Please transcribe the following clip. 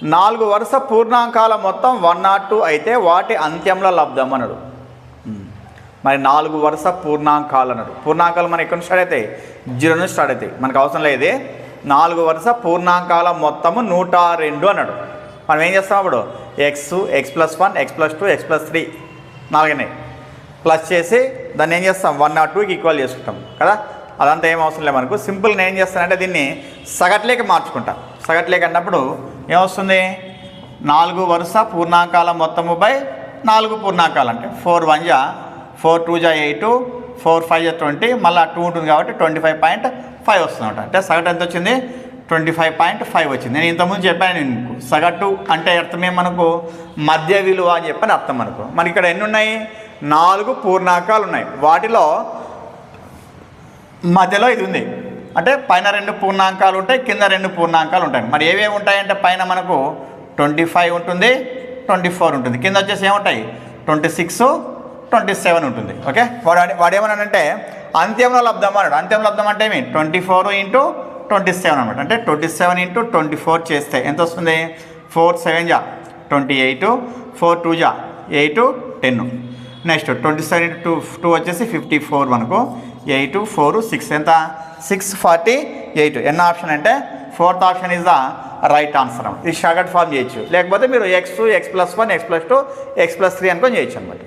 4 వరుస పూర్ణాంకాల మొత్తం 102 అయితే వాటి అంత్యంలో లబ్ధం అన్నాడు. మరి 4 వరుస పూర్ణాంకాలు అన్నాడు. పూర్ణాంకాలు మనకి ఎక్కడ స్టార్ట్ అవుతాయి? 0 నుంచి స్టార్ట్ అవుతాయి. మనకు అవసరం లేదు. 4 వరుస పూర్ణాంకాల మొత్తము 102 అన్నాడు. మనం ఏం చేస్తాం అప్పుడు? x+1 x+2 x+3 4 ప్లస్ చేసి దాన్ని ఏం చేస్తాం? 102కి ఈక్వల్ చేసుకుంటాం కదా. అదంతా ఏం అవసరం లేదు మనకు. సింపుల్ నేను ఏం చేస్తానంటే దీన్ని సగట్లేక మార్చుకుంటా. సగట్లేక అన్నప్పుడు ఏమొస్తుంది? 4 వరుస పూర్ణాంకాల మొత్తము బై 4 పూర్ణాంకాలు అంటే 4 1 జా 4 2 జా 8 4 5 జా 20 మళ్ళీ 2 ఉంటుంది కాబట్టి 25.5 వస్తుంది అనమాట. అంటే సగటు ఎంత వచ్చింది? 25.5 వచ్చింది. నేను ఇంతకుముందు చెప్పాను నీకు సగటు అంటే అర్థమే మనకు మధ్య విలువ అని చెప్పని అర్థం మనకు. మనకి ఇక్కడ ఎన్ని ఉన్నాయి? 4 పూర్ణాంకాలు ఉన్నాయి. వాటిలో మధ్యలో ఇది ఉంది అంటే పైన 2 పూర్ణాంకాలు ఉంటాయి, కింద 2 పూర్ణాంకాలు ఉంటాయి. మరి ఏవేవి ఉంటాయంటే పైన మనకు 25 ఉంటుంది, 24 ఉంటుంది, కింద వచ్చేసి ఏముంటాయి? 26 27 ఉంటుంది. ఓకే, వాడు ఏమన్నాడంటే అంత్యంలో లబ్ధం అన్నాడు. అంత్యం లబ్ధం అంటే ఏమి? 24 × 27 అనమాట. అంటే 27 × 24 చేస్తే ఎంత వస్తుంది? 4 7 జా 28 4 2 జా 8 10. నెక్స్ట్ 27 × 2 వచ్చేసి 54 మనకు 8 4 6 ఎంత? 648. ఎన్న ఆప్షన్ అంటే 4th option is the right answer. ఇది షార్ట్ ఫామ్ చేయొచ్చు, లేకపోతే మీరు x2 x+1 x+2 x+3 అనుకొని చేయొచ్చు అనమాట.